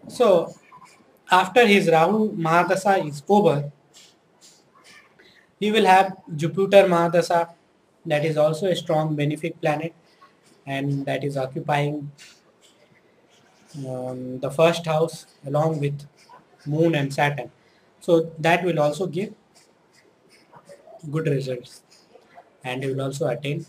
So after his Rahu Mahadasa is over, he will have Jupiter Mahadasa, that is also a strong benefic planet, and that is occupying the first house along with Moon and Saturn. So that will also give good results, and he will also attain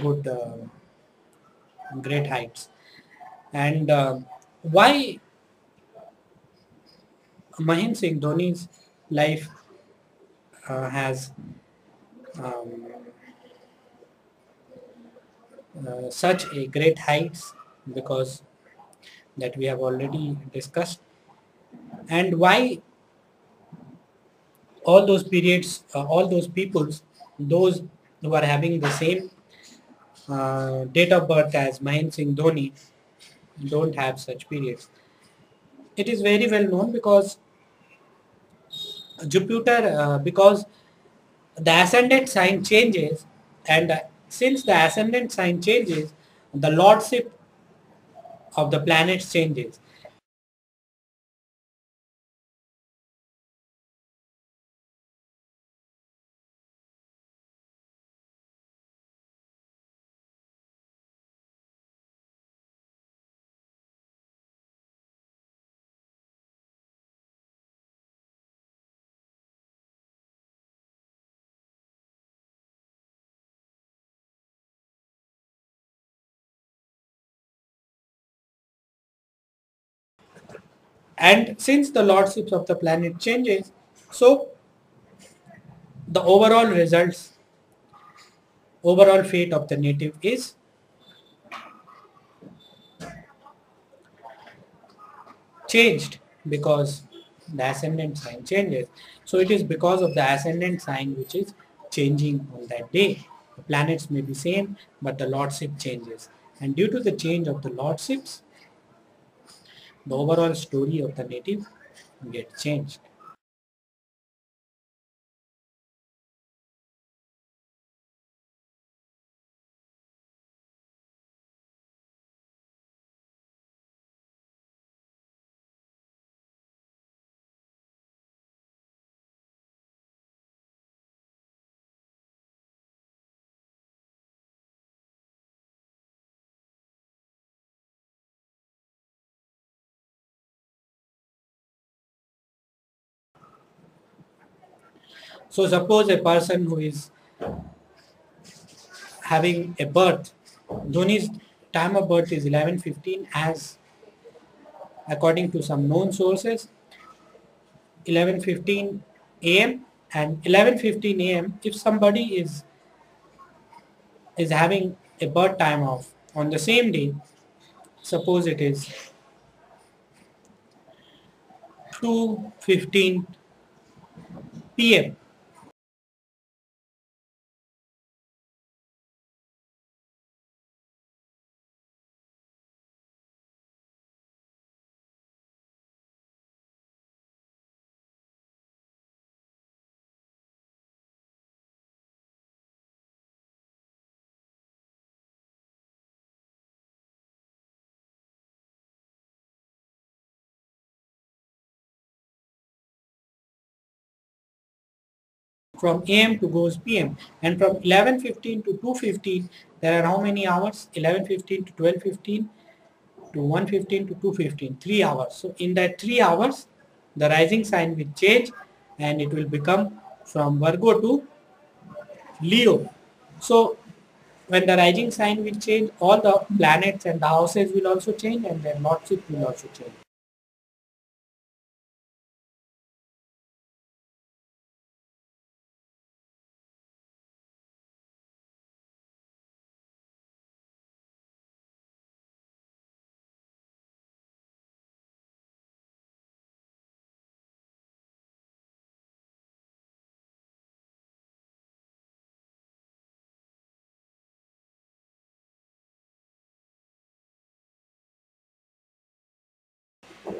good great heights. And why Mahendra Singh Dhoni's life has um, such a great heights, because that we have already discussed, and why all those periods, all those peoples, those who are having the same date of birth as Mahendra Singh Dhoni don't have such periods. It is very well known because Jupiter, because the ascendant sign changes, and since the ascendant sign changes, the lordship of the planets changes. And since the lordships of the planet changes, so the overall results, overall fate of the native is changed, because the ascendant sign changes. So it is because of the ascendant sign which is changing on that day. The planets may be same, but the lordship changes. And due to the change of the lordships, the overall story of the native gets changed. So suppose a person who is having a birth, Dhoni's time of birth is 11:15, as according to some known sources, 11:15 a.m. and 11:15 a.m. If somebody is having a birth time of on the same day, suppose it is 2:15 p.m. from a.m. to goes p.m. and from 11:15 to 2:15 there are how many hours? 11:15 to 12:15 to 1:15 to 2:15, 3 hours. So in that 3 hours the rising sign will change, and it will become from Virgo to Leo. So when the rising sign will change, all the planets and the houses will also change, and their lordship will also change.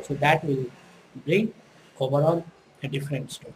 So that will bring overall a different story.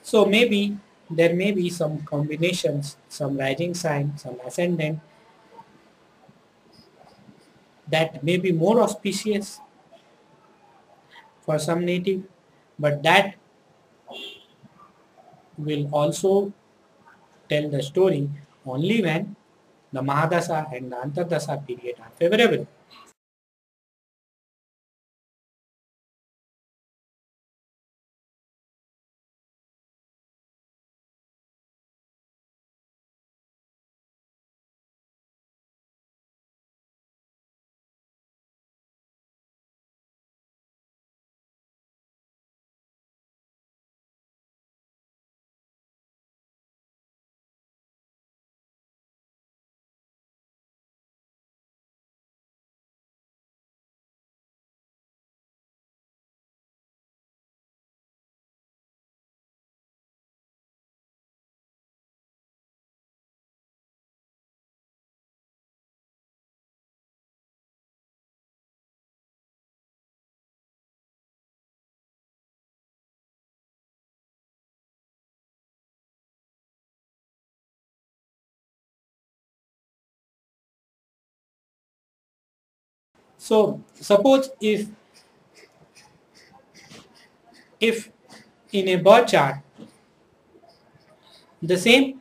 So maybe there may be some combinations, some rising sign, some ascendant, that may be more auspicious for some native, but that will also tell the story only when the Mahadasa and the Antardasa period are favorable. So suppose if in a birth chart the same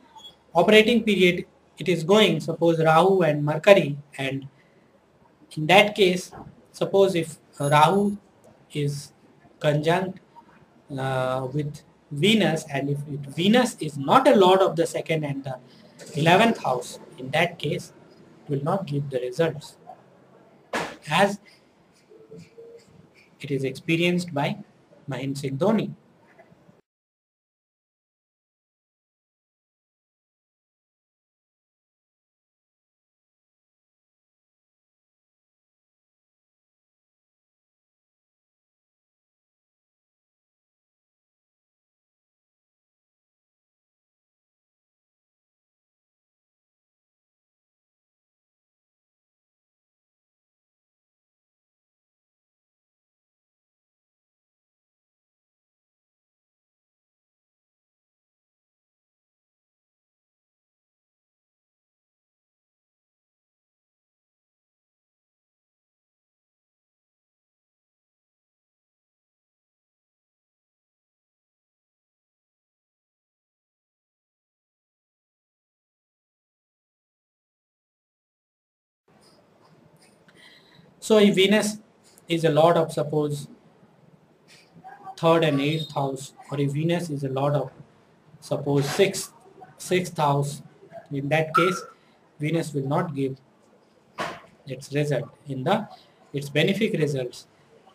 operating period it is going, suppose Rahu and Mercury, and in that case, suppose if Rahu is conjunct with Venus, and if Venus is not a lord of the second and the 11th house, in that case it will not give the results as it is experienced by Mahendra Singh Dhoni. So if Venus is a lord of suppose third and eighth house, or if Venus is a lord of suppose sixth house, in that case Venus will not give its result in the its benefic results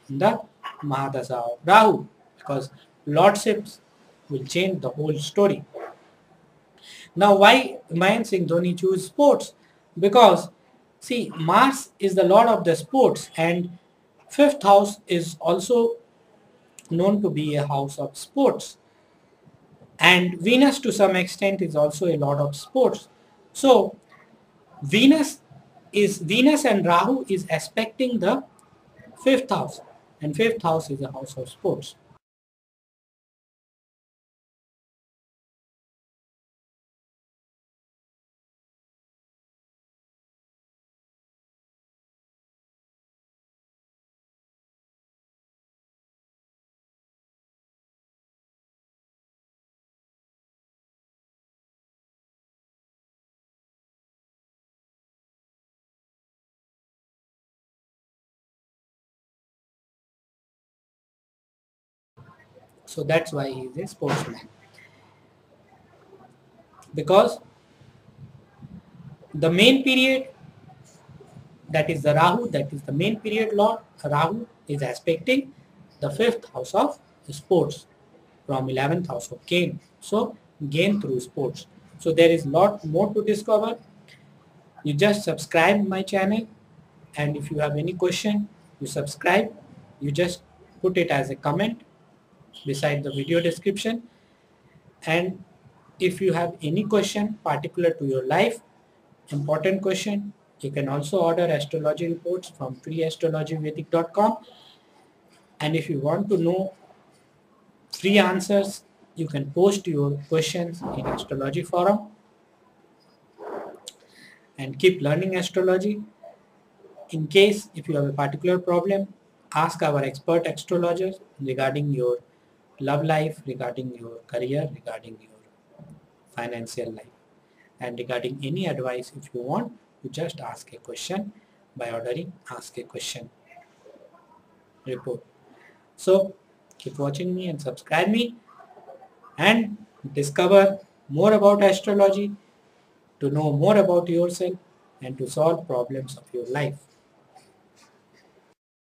in the Mahadasa of Rahu, because lordships will change the whole story. Now why Mahendra Singh Dhoni choose sports? Because see, Mars is the lord of the sports, and fifth house is also known to be a house of sports, and Venus to some extent is also a lord of sports. So Venus Venus and Rahu is aspecting the fifth house, and fifth house is a house of sports. So that's why he is a sportsman, because the main period, that is the Rahu, that is the main period lord, Rahu is aspecting the fifth house of sports from 11th house of gain. So gain through sports. So there is lot more to discover. You just subscribe my channel, and if you have any question, you subscribe. You just put it as a comment beside the video description. And if you have any question particular to your life, important question, you can also order astrology reports from freeastrologyvedic.com. And if you want to know free answers, you can post your questions in astrology forum, and keep learning astrology. In case if you have a particular problem, ask our expert astrologers regarding your love life, regarding your career, regarding your financial life. And regarding any advice, if you want, you just ask a question by ordering ask a question report. So keep watching me and subscribe me and discover more about astrology, to know more about yourself and to solve problems of your life.